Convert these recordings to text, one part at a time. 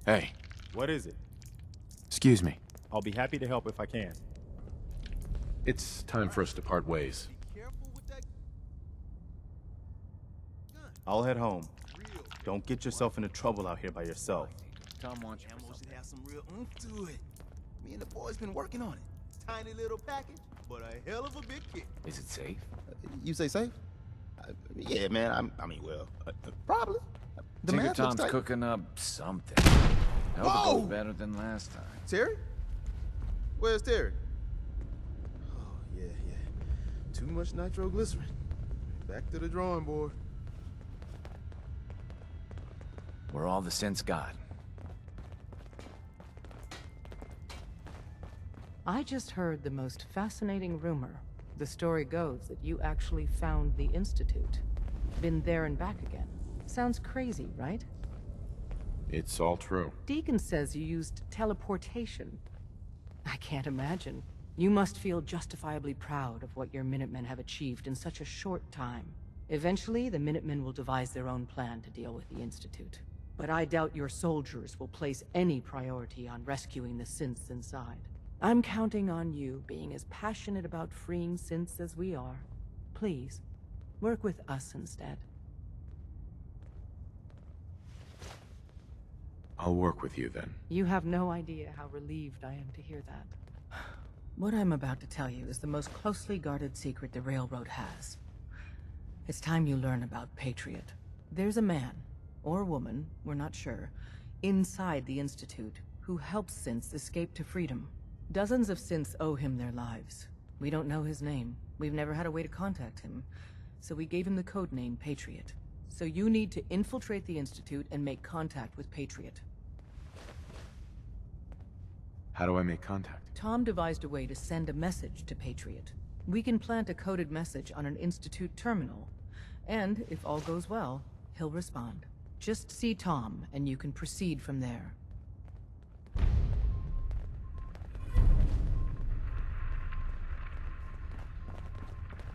Hey, What is it? excuse me. I'll be happy to help if I can. It's time for us to part ways. I'll head home. Don't get yourself into trouble out here by yourself. Tom wants you for Ammo something. should have some real oomph to it. Me and the boys been working on it. Tiny little package, but a hell of a big kick. Is it safe? You say safe? Yeah, man. Probably. The Tinker math looks Tom's tight. cooking up something. I hope it Whoa! goes better than last time. Terry? Where's Terry? Oh, yeah. Too much nitroglycerin. Back to the drawing board. We're all the sense got. I just heard the most fascinating rumor. The story goes that you actually found the Institute. Been there and back again. Sounds crazy, right? It's all true. Deacon says you used teleportation. I can't imagine. You must feel justifiably proud of what your Minutemen have achieved in such a short time. Eventually, the Minutemen will devise their own plan to deal with the Institute. But I doubt your soldiers will place any priority on rescuing the synths inside. I'm counting on you being as passionate about freeing synths as we are. Please, work with us instead. I'll work with you then. You have no idea how relieved I am to hear that. What I'm about to tell you is the most closely guarded secret the Railroad has. It's time you learn about Patriot. There's a man, or woman, we're not sure, inside the Institute who helps synths escape to freedom. Dozens of synths owe him their lives. We don't know his name. We've never had a way to contact him. So we gave him the codename Patriot. So you need to infiltrate the Institute and make contact with Patriot. How do I make contact? Tom devised a way to send a message to Patriot. We can plant a coded message on an Institute terminal. And, if all goes well, he'll respond. Just see Tom, and you can proceed from there.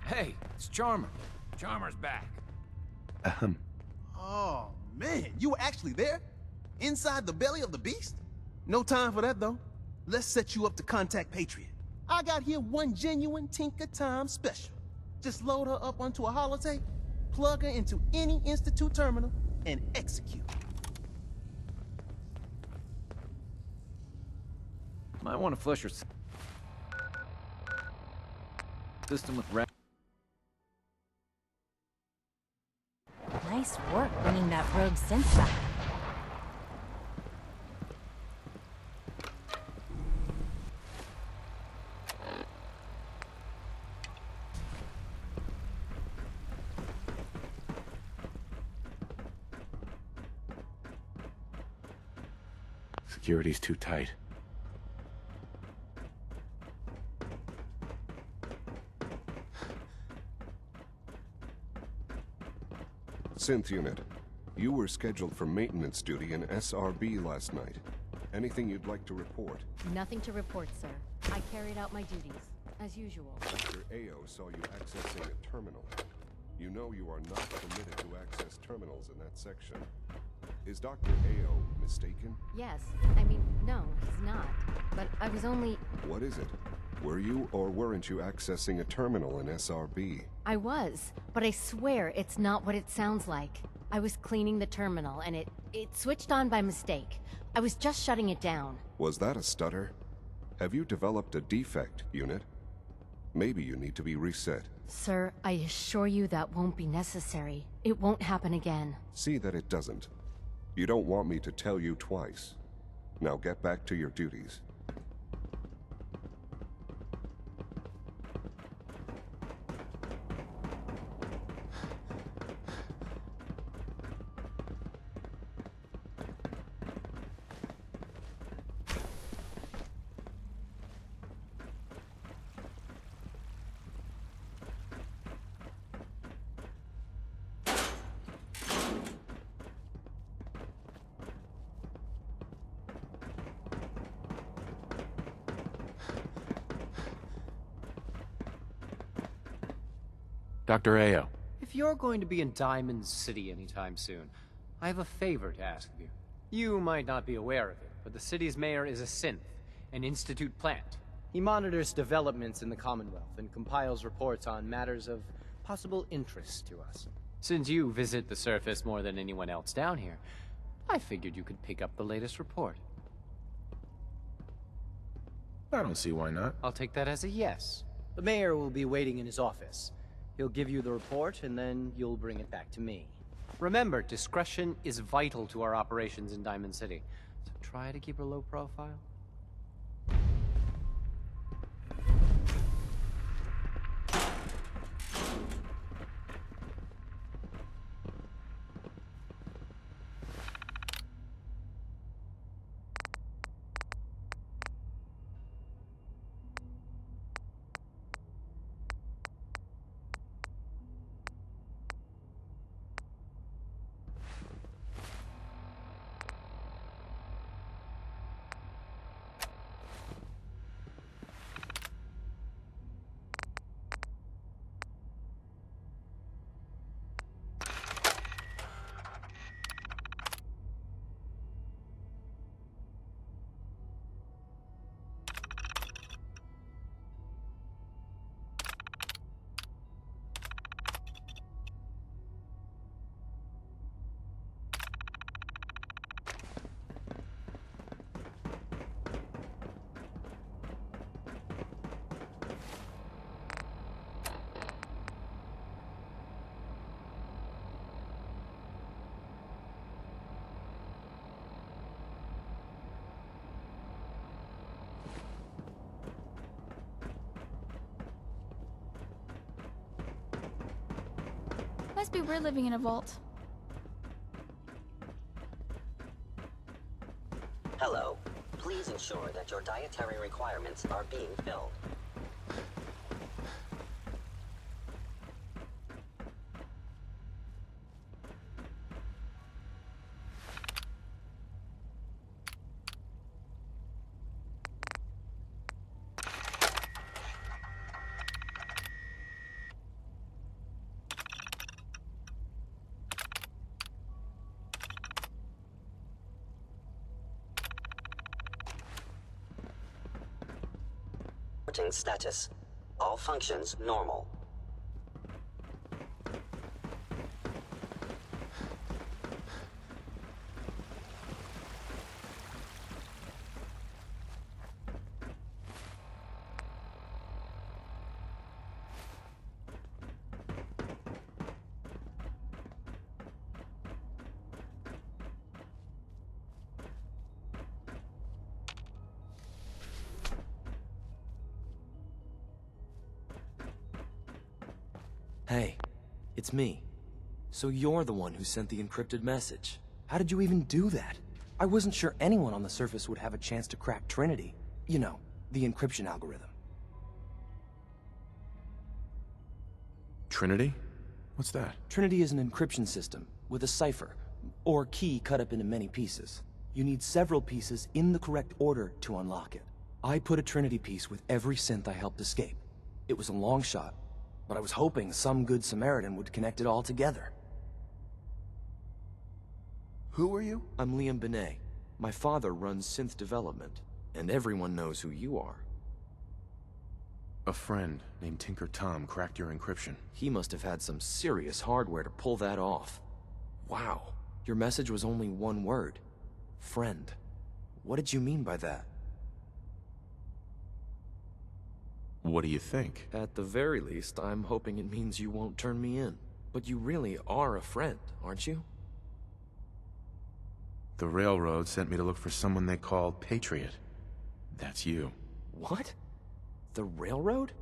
Hey, it's Charmer. Charmer's back. Oh, man. You were actually there? Inside the belly of the beast? No time for that, though. Let's set you up to contact Patriot. I got here one genuine Tinker Time special. Just load her up onto a holotape, plug her into any Institute terminal, and execute. Might want to flush your system with Nice work bringing that rogue synth back. Security's too tight. Synth unit, you were scheduled for maintenance duty in SRB last night. Anything you'd like to report? Nothing to report, sir. I carried out my duties, as usual. Dr. Ao saw you accessing a terminal. You know you are not permitted to access terminals in that section. Is Dr. Ao mistaken? Yes. No, he's not. But I was only... What is it? Were you or weren't you accessing a terminal in SRB? I was, but I swear it's not what it sounds like. I was cleaning the terminal, and it switched on by mistake. I was just shutting it down. Was that a stutter? Have you developed a defect, unit? Maybe you need to be reset. Sir, I assure you that won't be necessary. It won't happen again. See that it doesn't. You don't want me to tell you twice. Now get back to your duties. Dr. Ao. If you're going to be in Diamond City anytime soon, I have a favor to ask of you. You might not be aware of it, but the city's mayor is a synth, an institute plant. He monitors developments in the Commonwealth and compiles reports on matters of possible interest to us. Since you visit the surface more than anyone else down here, I figured you could pick up the latest report. I don't see why not. I'll take that as a yes. The mayor will be waiting in his office. He'll give you the report, and then you'll bring it back to me. Remember, discretion is vital to our operations in Diamond City, so try to keep a low profile. Must be weird living in a vault. Hello. Please ensure that your dietary requirements are being filled. Status. All functions normal. Hey, it's me. So you're the one who sent the encrypted message. How did you even do that? I wasn't sure anyone on the surface would have a chance to crack Trinity. You know, the encryption algorithm. Trinity? What's that? Trinity is an encryption system with a cipher, or key cut up into many pieces. You need several pieces in the correct order to unlock it. I put a Trinity piece with every synth I helped escape. It was a long shot, but I was hoping some good Samaritan would connect it all together. Who are you? I'm Liam Benet. My father runs synth development, and everyone knows who you are. A friend named Tinker Tom cracked your encryption. He must have had some serious hardware to pull that off. Wow. Your message was only one word. Friend. What did you mean by that? What do you think? At the very least, I'm hoping it means you won't turn me in. But you really are a friend, aren't you? The railroad sent me to look for someone they called Patriot. That's you. What? The railroad?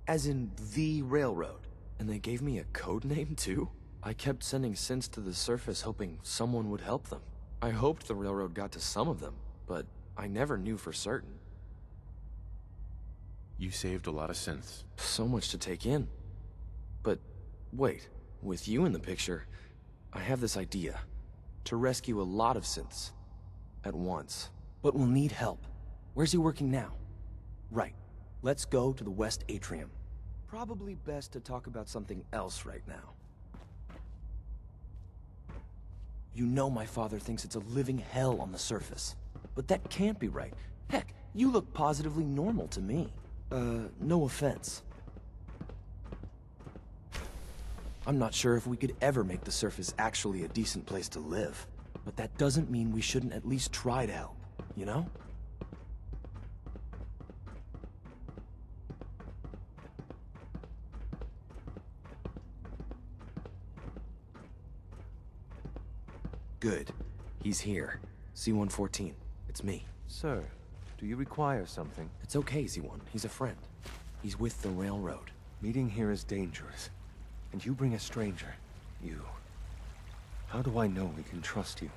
As in the railroad? And they gave me a code name too? I kept sending synths to the surface hoping someone would help them. I hoped the railroad got to some of them, but I never knew for certain. You saved a lot of synths. So much to take in. But wait, with you in the picture, I have this idea. To rescue a lot of synths. At once. But we'll need help. Where's he working now? Right. Let's go to the West Atrium. Probably best to talk about something else right now. You know my father thinks it's a living hell on the surface. But that can't be right. Heck, you look positively normal to me. No offense. I'm not sure if we could ever make the surface actually a decent place to live. But that doesn't mean we shouldn't at least try to help, you know? Good. He's here. C-114. It's me. Sir, do you require something? It's okay, Z1. He's a friend. He's with the railroad. Meeting here is dangerous. And you bring a stranger. You... How do I know we can trust you?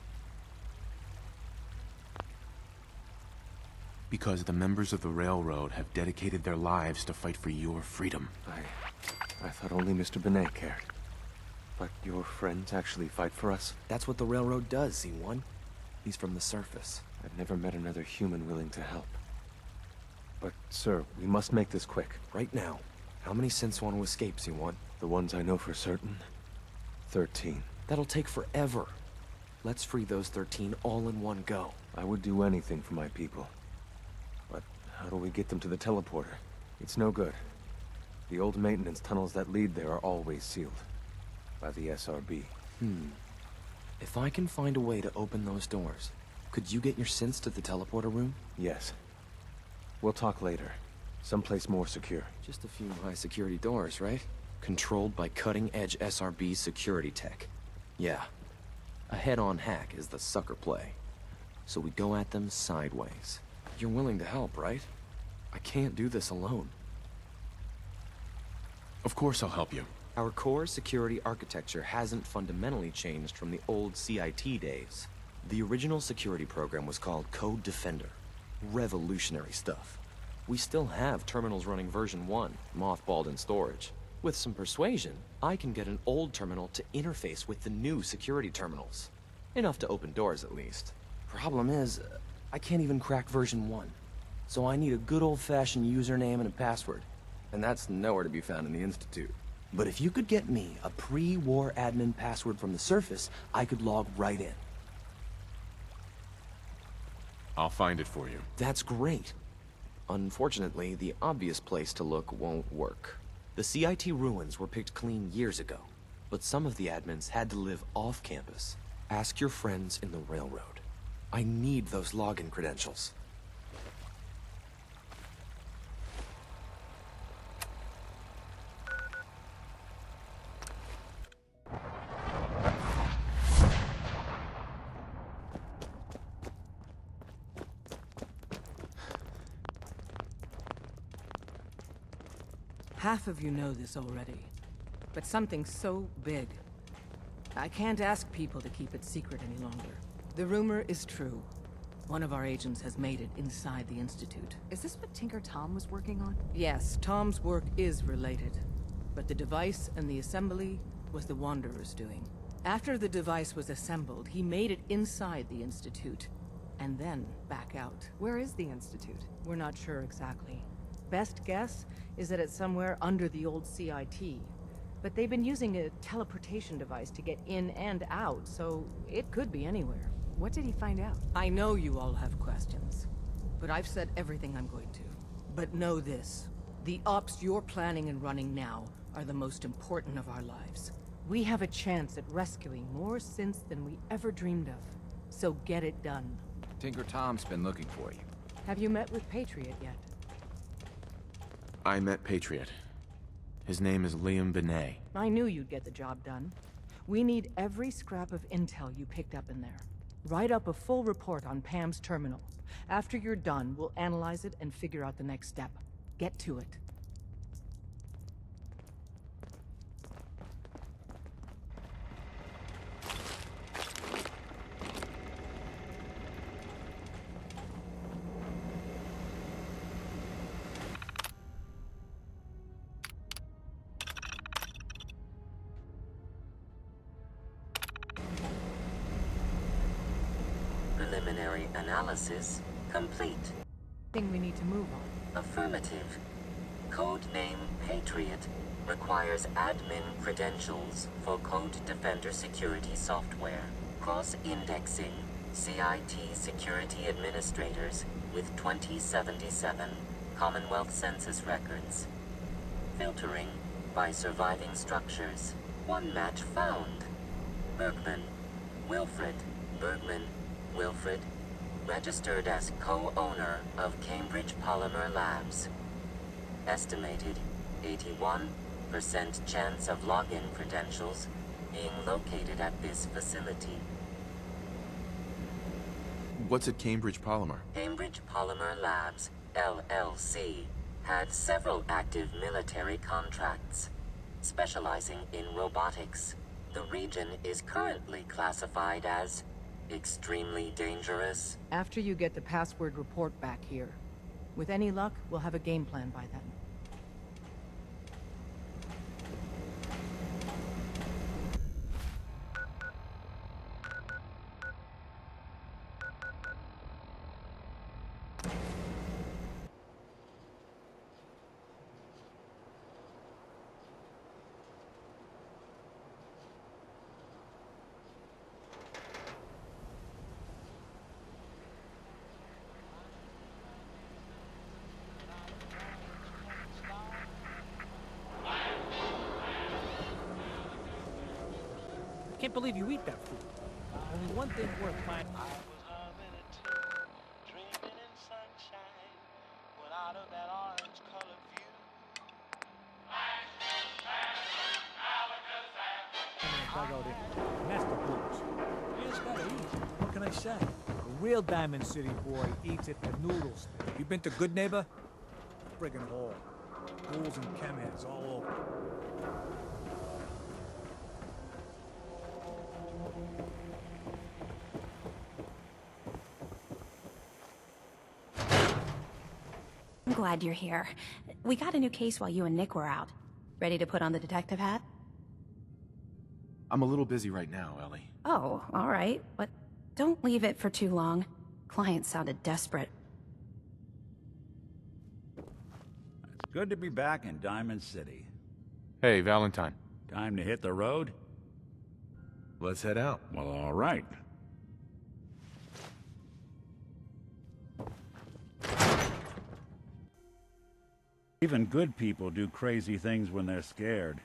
Because the members of the railroad have dedicated their lives to fight for your freedom. I thought only Mr. Benet cared. But your friends actually fight for us? That's what the railroad does, Z1. He's from the surface. I've never met another human willing to help. But, sir, we must make this quick. Right now. How many synths want to escape, Z1? The ones I know for certain? 13. That'll take forever. Let's free those 13 all in one go. I would do anything for my people. But how do we get them to the teleporter? It's no good. The old maintenance tunnels that lead there are always sealed. By the SRB. If I can find a way to open those doors, could you get your synths to the teleporter room? Yes. We'll talk later. Someplace more secure. Just a few high-security doors, right? Controlled by cutting-edge SRB security tech. Yeah. A head-on hack is the sucker play. So we go at them sideways. You're willing to help, right? I can't do this alone. Of course I'll help you. Our core security architecture hasn't fundamentally changed from the old CIT days. The original security program was called Code Defender. Revolutionary stuff. We still have terminals running version 1, mothballed in storage. With some persuasion, I can get an old terminal to interface with the new security terminals. Enough to open doors, at least. Problem is, I can't even crack version 1. So I need a good old-fashioned username and a password. And that's nowhere to be found in the Institute. But if you could get me a pre-war admin password from the surface, I could log right in. I'll find it for you. That's great. Unfortunately, the obvious place to look won't work. The CIT ruins were picked clean years ago, but some of the admins had to live off-campus. Ask your friends in the railroad. I need those login credentials. Half of you know this already, but something so big. I can't ask people to keep it secret any longer. The rumor is true. One of our agents has made it inside the Institute. Is this what Tinker Tom was working on? Yes, Tom's work is related, but the device and the assembly was the Wanderer's doing. After the device was assembled, he made it inside the Institute, and then back out. Where is the Institute? We're not sure exactly. Best guess is that it's somewhere under the old CIT. But they've been using a teleportation device to get in and out, so it could be anywhere. What did he find out? I know you all have questions, but I've said everything I'm going to. But know this, the ops you're planning and running now are the most important of our lives. We have a chance at rescuing more synths than we ever dreamed of. So get it done. Tinker Tom's been looking for you. Have you met with Patriot yet? I met Patriot. His name is Liam Benet. I knew you'd get the job done. We need every scrap of intel you picked up in there. Write up a full report on Pam's terminal. After you're done, we'll analyze it and figure out the next step. Get to it. Preliminary analysis complete. Thing we need to move on. Affirmative. Codename Patriot requires admin credentials for Code Defender security software. Cross-indexing CIT security administrators with 2077 Commonwealth Census records. Filtering by surviving structures. One match found. Bergman. Wilfred. Bergman. Wilfred. Registered as co-owner of Cambridge Polymer Labs. Estimated 81% chance of login credentials being located at this facility. What's at Cambridge Polymer? Cambridge Polymer Labs, LLC, had several active military contracts, specializing in robotics. The region is currently classified as extremely dangerous. After you get the password report back here. With any luck, we'll have a game plan by then. Can't believe you eat that food. Only one thing worth finding. Dugout in. That's the blues. You just gotta eat. What can I say? A real Diamond City boy eats at the noodle stand. You been to Good Neighbor? Friggin' hole. Ghouls and chemheads all over. I'm glad you're here. We got a new case while you and Nick were out. Ready to put on the detective hat? I'm a little busy right now, Ellie. Oh, all right. But don't leave it for too long. Client sounded desperate. It's good to be back in Diamond City. Hey, Valentine. Time to hit the road? Let's head out. Well, all right. Even good people do crazy things when they're scared.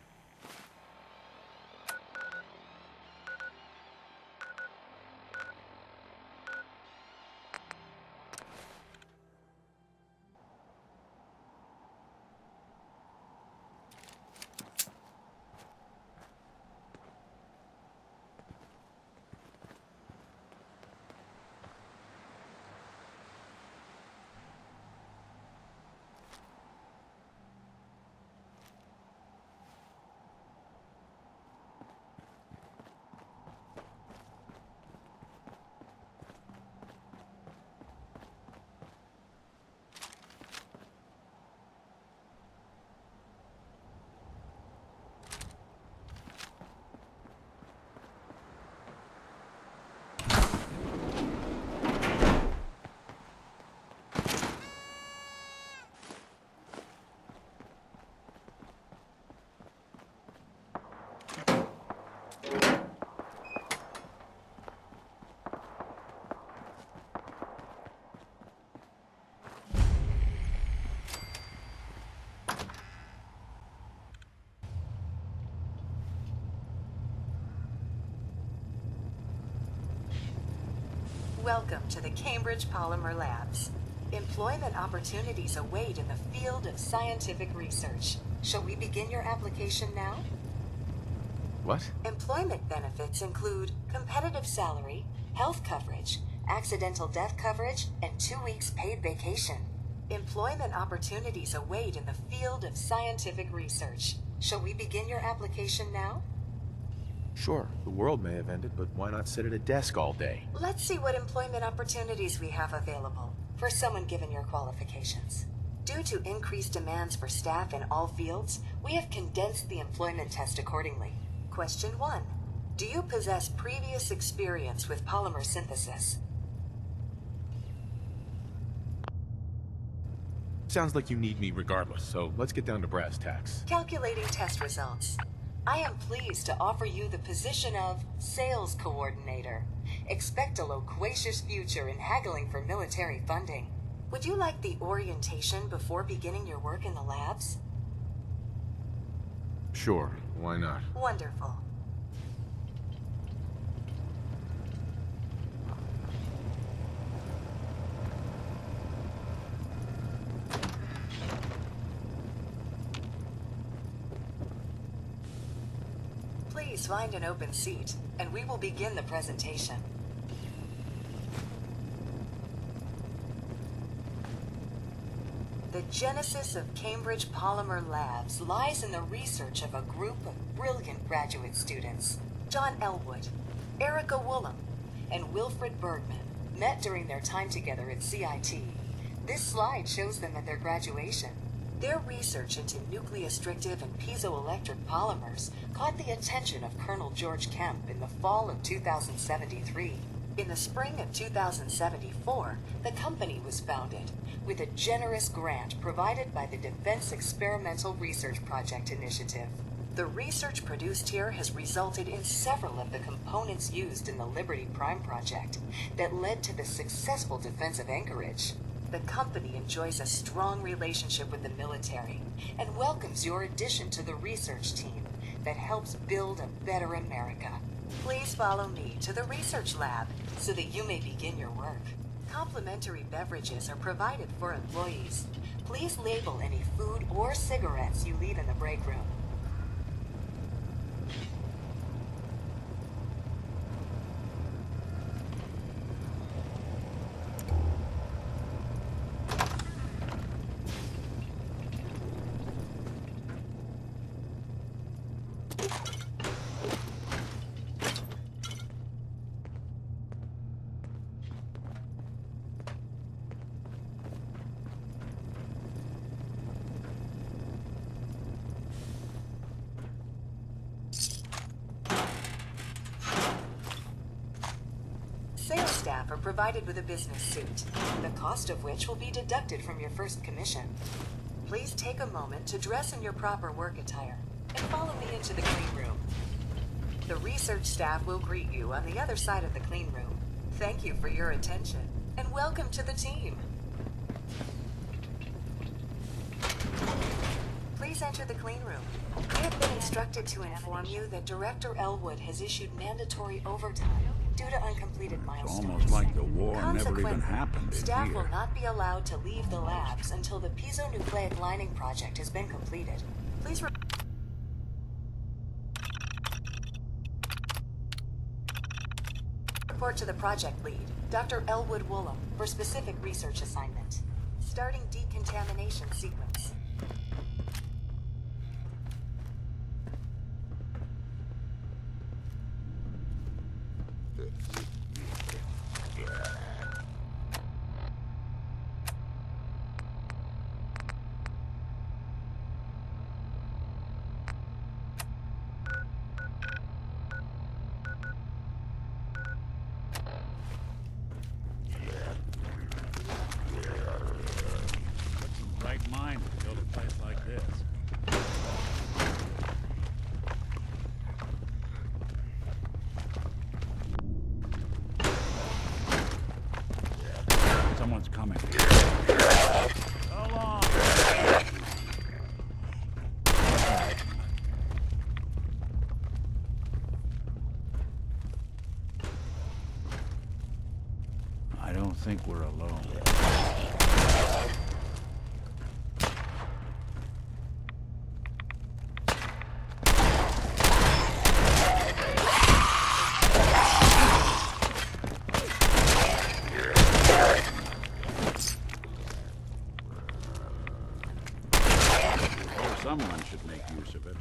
Welcome to the Cambridge Polymer Labs. Employment opportunities await in the field of scientific research. Shall we begin your application now? What? Employment benefits include competitive salary, health coverage, accidental death coverage, and 2 weeks paid vacation. Employment opportunities await in the field of scientific research. Shall we begin your application now? Sure, the world may have ended, but why not sit at a desk all day? Let's see what employment opportunities we have available for someone given your qualifications. Due to increased demands for staff in all fields, we have condensed the employment test accordingly. Question 1. Do you possess previous experience with polymer synthesis? Sounds like you need me regardless, so let's get down to brass tacks. Calculating test results. I am pleased to offer you the position of Sales Coordinator. Expect a loquacious future in haggling for military funding. Would you like the orientation before beginning your work in the labs? Sure, why not? Wonderful. Please find an open seat, and we will begin the presentation. The genesis of Cambridge Polymer Labs lies in the research of a group of brilliant graduate students. John Elwood, Erica Woolham, and Wilfred Bergman met during their time together at CIT. This slide shows them at their graduation. Their research into nucleostrictive and piezoelectric polymers caught the attention of Colonel George Kemp in the fall of 2073. In the spring of 2074, the company was founded, with a generous grant provided by the Defense Experimental Research Project Initiative. The research produced here has resulted in several of the components used in the Liberty Prime project that led to the successful defense of Anchorage. The company enjoys a strong relationship with the military and welcomes your addition to the research team that helps build a better America. Please follow me to the research lab so that you may begin your work. Complimentary beverages are provided for employees. Please label any food or cigarettes you leave in the break room. Sales staff are provided with a business suit, the cost of which will be deducted from your first commission. Please take a moment to dress in your proper work attire and follow me into the clean room. The research staff will greet you on the other side of the clean room. Thank you for your attention and welcome to the team. Please enter the clean room. I have been instructed to inform you that Director Elwood has issued mandatory overtime due to uncompleted milestones. It's almost like the war never even Consequently, happened in staff here. will not be allowed to leave the labs until the piezonucleic lining project has been completed. Please report to the project lead, Dr. Elwood Woolham, for specific research assignment. Starting decontamination sequence. Right mind to build a place like this. Someone's coming. So long. I don't think we're alone. Someone should make use of it.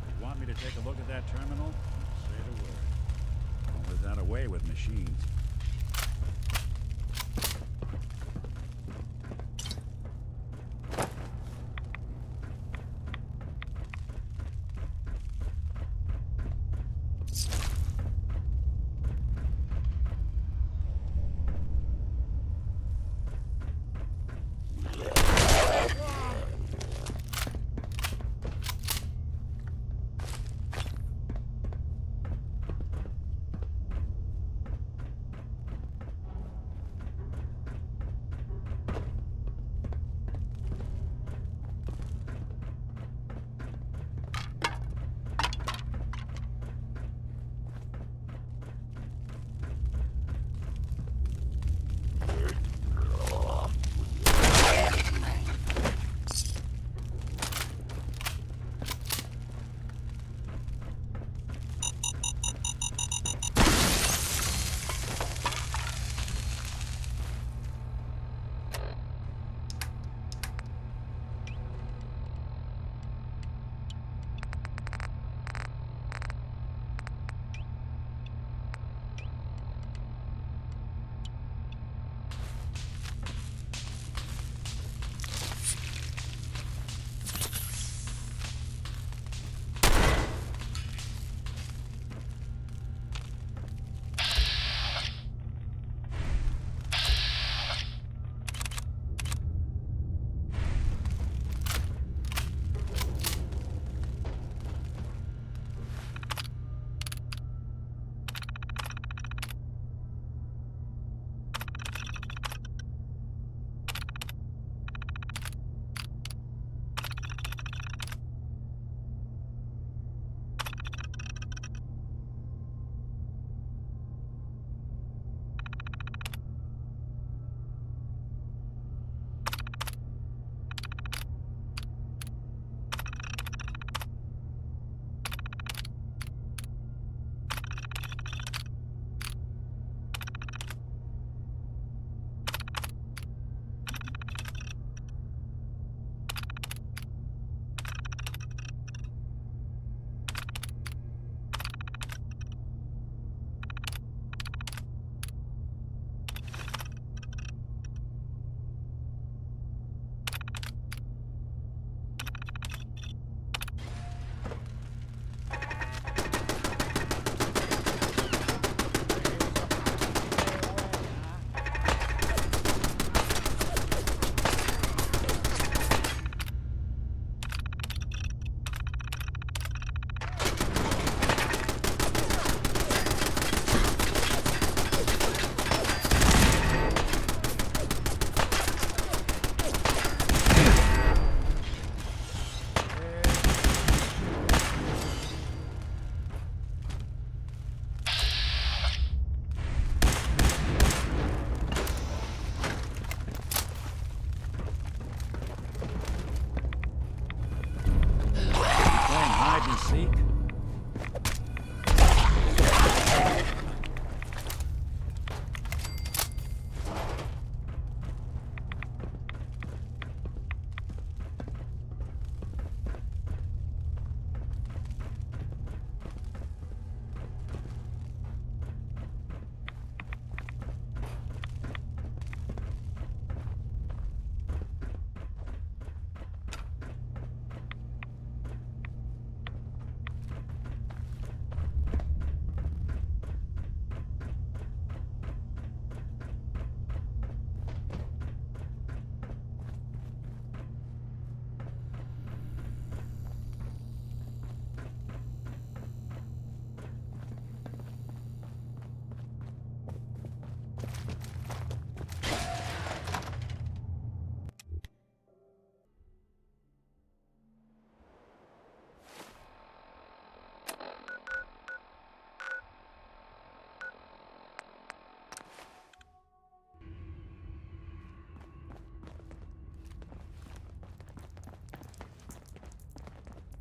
You want me to take a look at that terminal? Say the word. Always that away with machines.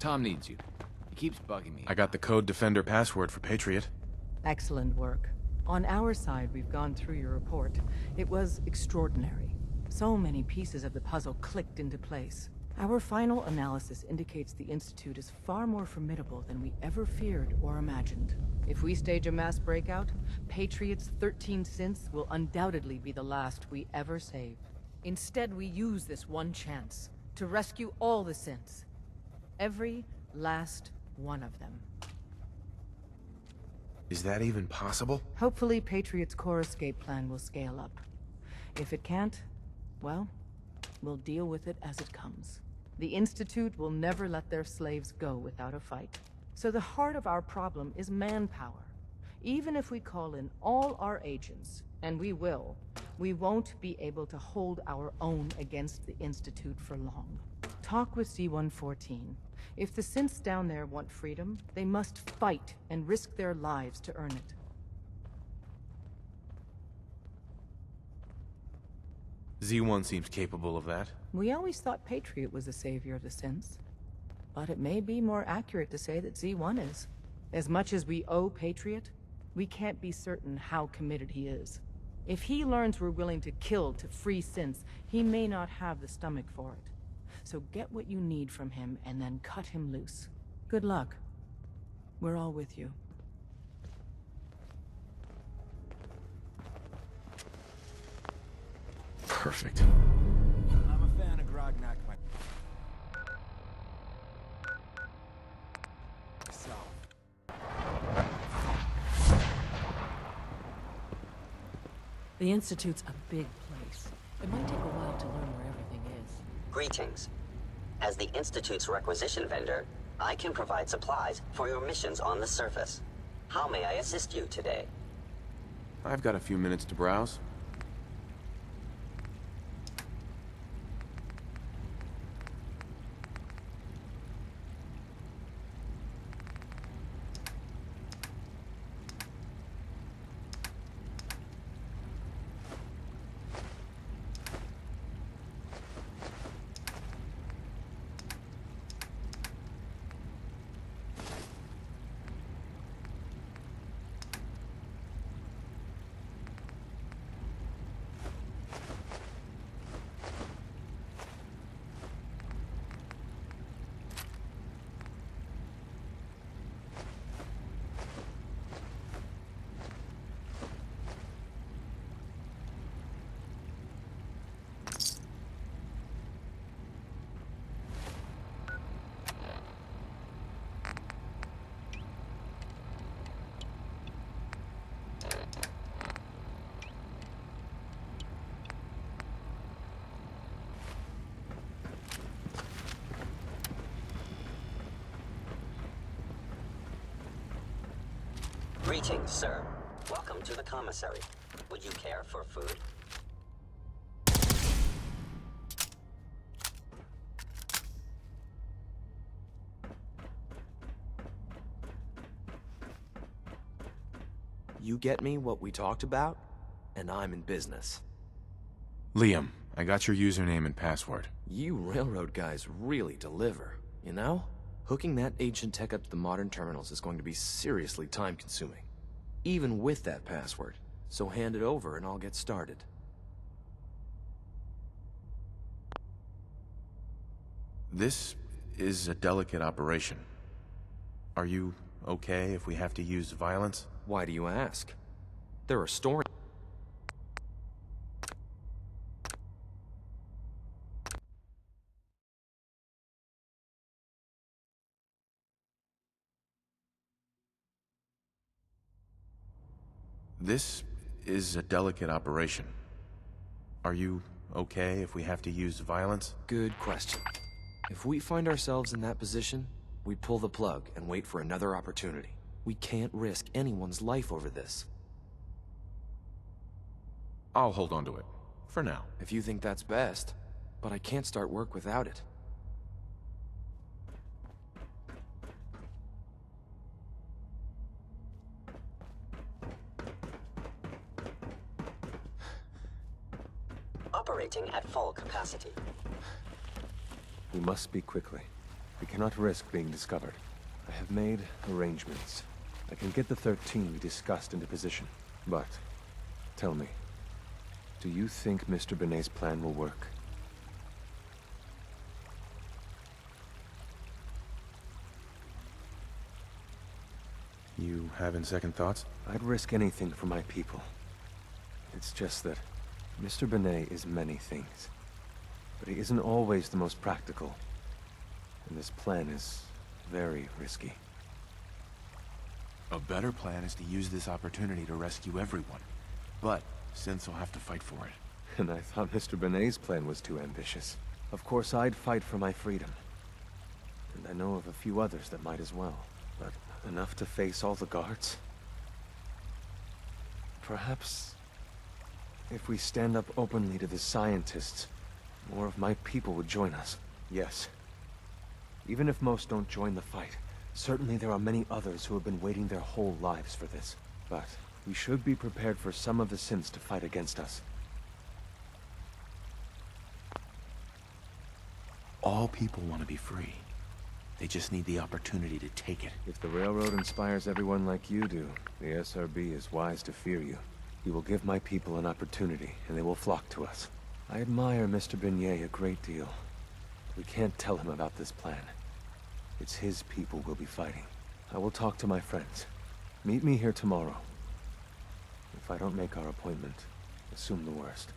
Tom needs you. He keeps bugging me. I got the Code Defender password for Patriot. Excellent work. On our side, we've gone through your report. It was extraordinary. So many pieces of the puzzle clicked into place. Our final analysis indicates the Institute is far more formidable than we ever feared or imagined. If we stage a mass breakout, Patriot's 13 synths will undoubtedly be the last we ever save. Instead, we use this one chance to rescue all the synths. Every last one of them. Is that even possible? Hopefully, Patriot's core escape plan will scale up. If it can't, well, we'll deal with it as it comes. The Institute will never let their slaves go without a fight. So the heart of our problem is manpower. Even if we call in all our agents, and we will, we won't be able to hold our own against the Institute for long. Talk with C-114. If the synths down there want freedom, they must fight and risk their lives to earn it. Z1 seems capable of that. We always thought Patriot was the savior of the synths. But it may be more accurate to say that Z1 is. As much as we owe Patriot, we can't be certain how committed he is. If he learns we're willing to kill to free synths, he may not have the stomach for it. So get what you need from him and then cut him loose. Good luck. We're all with you. Perfect. I'm a fan of Grognak, myself. The Institute's a big place. It might take a while to learn where everything is. Greetings. As the Institute's requisition vendor, I can provide supplies for your missions on the surface. How may I assist you today? I've got a few minutes to browse. Greetings, sir. Welcome to the commissary. Would you care for food? You get me what we talked about, and I'm in business. Liam, I got your username and password. You railroad guys really deliver, you know? Hooking that ancient tech up to the modern terminals is going to be seriously time-consuming. Even with that password. So hand it over and I'll get started. This is a delicate operation. Are you okay if we have to use violence? Why do you ask? There are stories. This is a delicate operation. Are you okay if we have to use violence? Good question. If we find ourselves in that position, we pull the plug and wait for another opportunity. We can't risk anyone's life over this. I'll hold on to it. For now. If you think that's best, but I can't start work without it. Operating at full capacity. We must speak quickly. We cannot risk being discovered. I have made arrangements. I can get the 13 we discussed into position. But, tell me, do you think Mr. Benet's plan will work? You having second thoughts? I'd risk anything for my people. It's just that Mr. Benet is many things, but he isn't always the most practical. And this plan is very risky. A better plan is to use this opportunity to rescue everyone. But Synths will have to fight for it. And I thought Mr. Benet's plan was too ambitious. Of course, I'd fight for my freedom. And I know of a few others that might as well. But enough to face all the guards? Perhaps if we stand up openly to the scientists, more of my people would join us. Yes. Even if most don't join the fight, certainly there are many others who have been waiting their whole lives for this. But we should be prepared for some of the Synths to fight against us. All people want to be free. They just need the opportunity to take it. If the Railroad inspires everyone like you do, the SRB is wise to fear you. You will give my people an opportunity, and they will flock to us. I admire Mr. Benet a great deal. We can't tell him about this plan. It's his people we'll be fighting. I will talk to my friends. Meet me here tomorrow. If I don't make our appointment, assume the worst.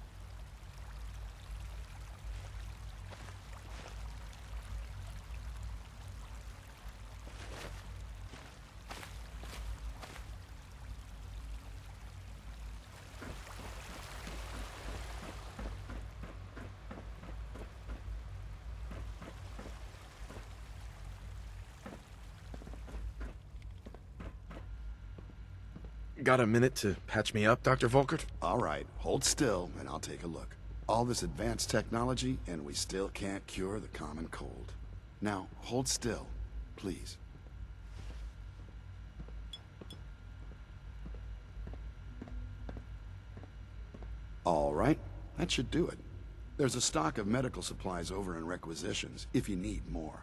Got a minute to patch me up, Dr. Volkert? All right, hold still and I'll take a look. All this advanced technology and we still can't cure the common cold. Now, hold still, please. All right, that should do it. There's a stock of medical supplies over in requisitions if you need more.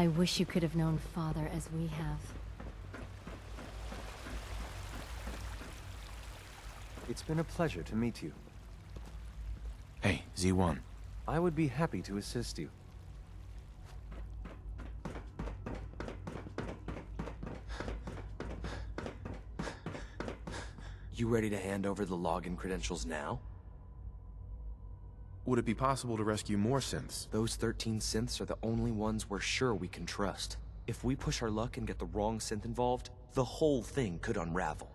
I wish you could have known Father as we have. It's been a pleasure to meet you. Hey, Z1. I would be happy to assist you. You ready to hand over the login credentials now? Would it be possible to rescue more Synths? Those 13 Synths are the only ones we're sure we can trust. If we push our luck and get the wrong Synth involved, the whole thing could unravel.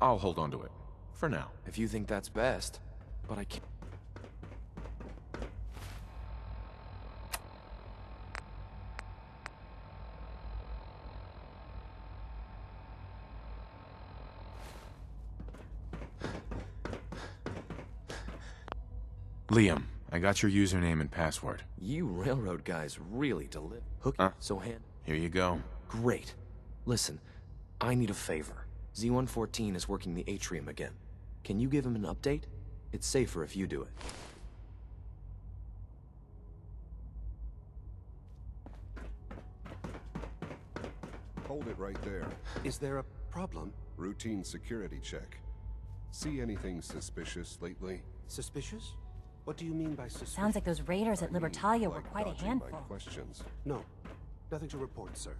I'll hold on to it. For now. If you think that's best, but I can't. Liam, I got your username and password. You railroad guys really deliver. So hand. Here you go. Great. Listen, I need a favor. Z-114 is working the atrium again. Can you give him an update? It's safer if you do it. Hold it right there. Is there a problem? Routine security check. See anything suspicious lately? Suspicious? What do you mean by suspicious? Sounds like those raiders at Libertalia were quite a dodging handful. my questions. No. Nothing to report, sir.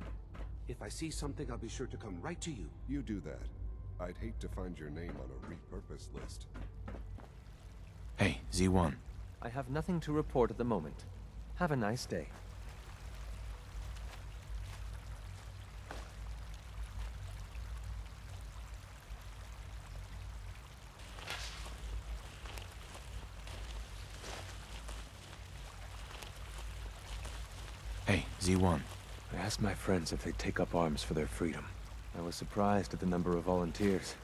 If I see something, I'll be sure to come right to you. You do that. I'd hate to find your name on a repurposed list. Hey, Z1. I have nothing to report at the moment. Have a nice day. Hey, Z1. I asked my friends if they'd take up arms for their freedom. I was surprised at the number of volunteers.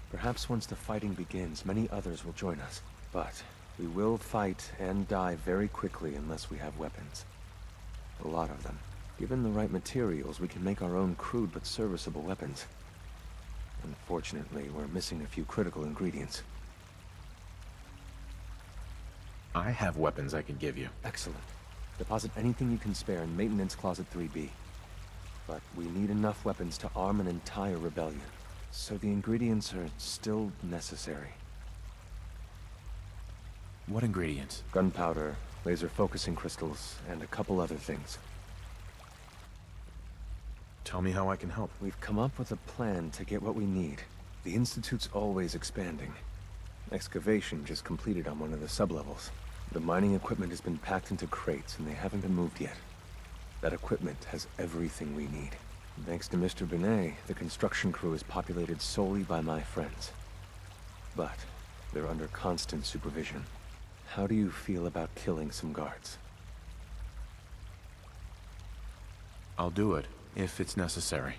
Perhaps once the fighting begins, many others will join us. But we will fight and die very quickly unless we have weapons. A lot of them. Given the right materials, we can make our own crude but serviceable weapons. Unfortunately, we're missing a few critical ingredients. I have weapons I can give you. Excellent. Deposit anything you can spare in Maintenance Closet 3B. But we need enough weapons to arm an entire rebellion. So the ingredients are still necessary. What ingredients? Gunpowder, laser focusing crystals, and a couple other things. Tell me how I can help. We've come up with a plan to get what we need. The Institute's always expanding. Excavation just completed on one of the sublevels. The mining equipment has been packed into crates, and they haven't been moved yet. That equipment has everything we need. Thanks to Mr. Binet, the construction crew is populated solely by my friends. But they're under constant supervision. How do you feel about killing some guards? I'll do it, if it's necessary.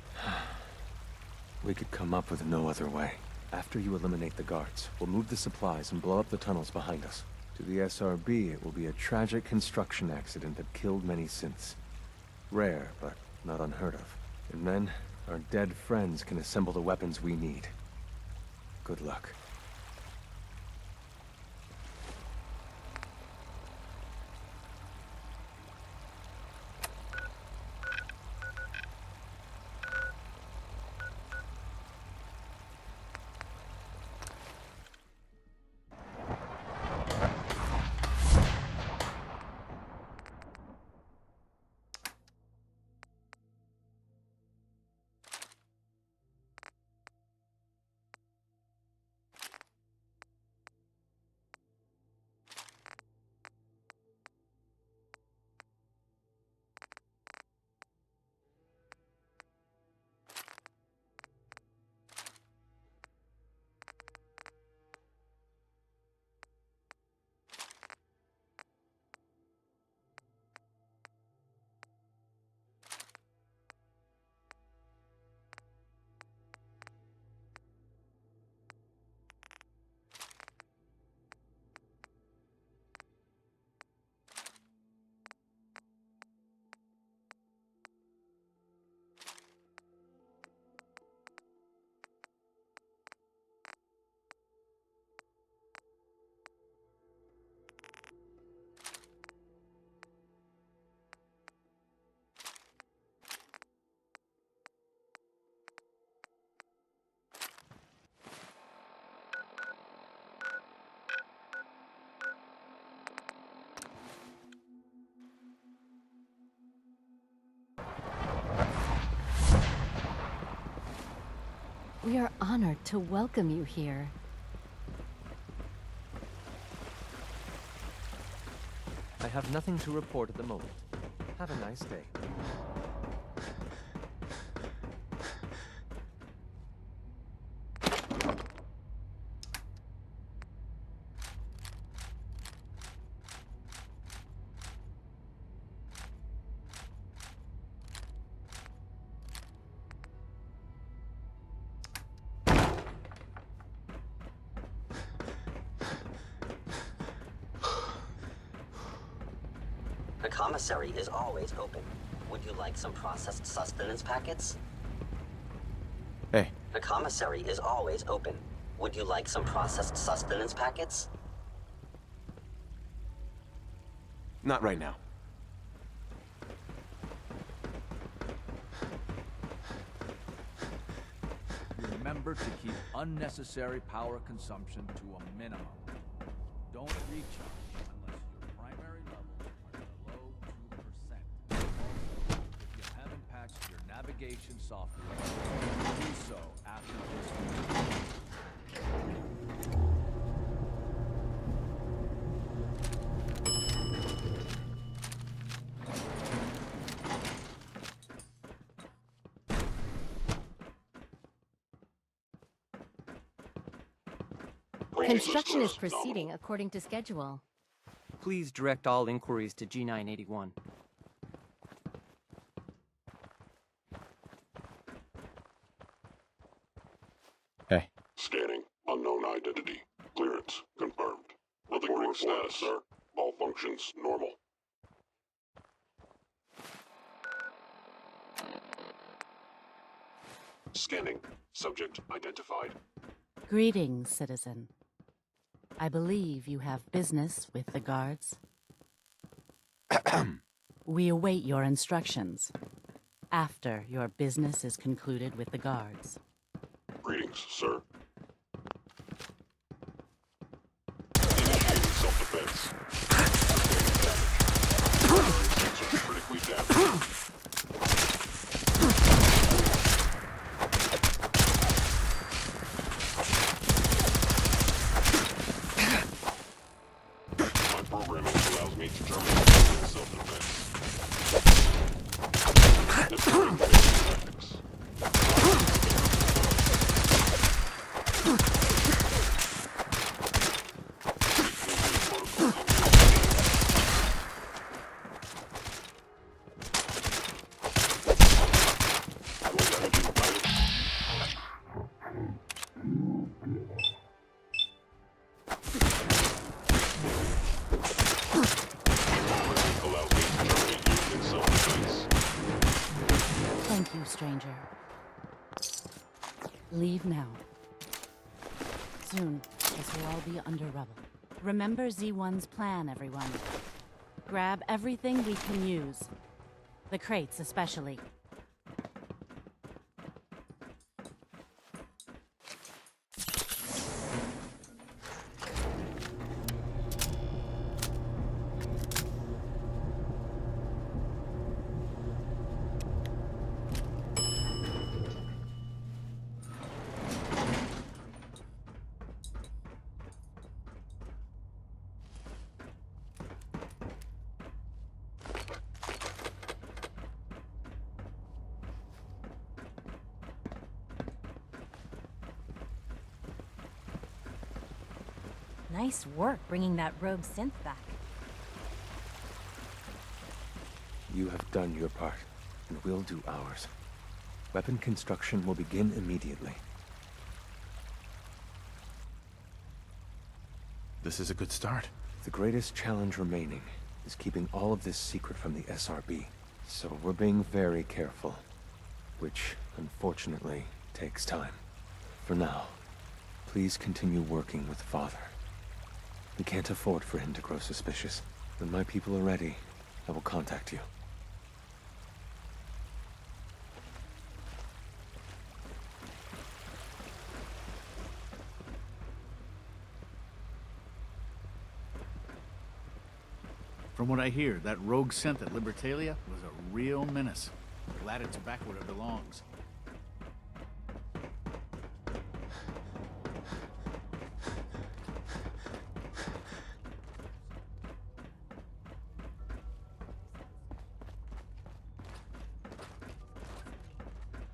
We could come up with no other way. After you eliminate the guards, we'll move the supplies and blow up the tunnels behind us. To the SRB, it will be a tragic construction accident that killed many synths. Rare, but not unheard of. And then, our dead friends can assemble the weapons we need. Good luck. We are honored to welcome you here. I have nothing to report at the moment. Have a nice day. The commissary is always open. Would you like some processed sustenance packets? Hey. The commissary is always open. Would you like some processed sustenance packets? Not right now. Remember to keep unnecessary power consumption to a minimum. Don't recharge unless your primary levels are below 2%. Also, if you haven't patched your navigation software, do so after this. Construction is proceeding according to schedule. Please direct all inquiries to G981. identity. Clearance confirmed. Reporting status, sir. All functions normal. Scanning. Subject identified. Greetings, citizen. I believe you have business with the guards. We await your instructions after your business is concluded with the guards. Greetings, sir. Initiating self-defense. Sensors critically damaged. Stranger. Leave now. Soon, this will all be under rubble. Remember Z1's plan, everyone. Grab everything we can use. The crates, especially. Nice work bringing that rogue synth back. You have done your part, and we'll do ours. Weapon construction will begin immediately. This is a good start. The greatest challenge remaining is keeping all of this secret from the SRB. So we're being very careful, which, unfortunately, takes time. For now, please continue working with Father. We can't afford for him to grow suspicious. When my people are ready, I will contact you. From what I hear, that rogue synth at Libertalia was a real menace. Glad it's back where it belongs.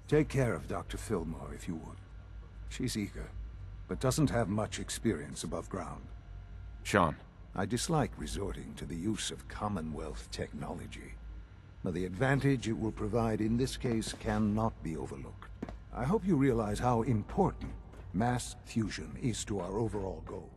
Take care of Dr. Fillmore, if you would. She's eager, but doesn't have much experience above ground. Sean. I dislike resorting to the use of Commonwealth technology, but the advantage it will provide in this case cannot be overlooked. I hope you realize how important mass fusion is to our overall goal.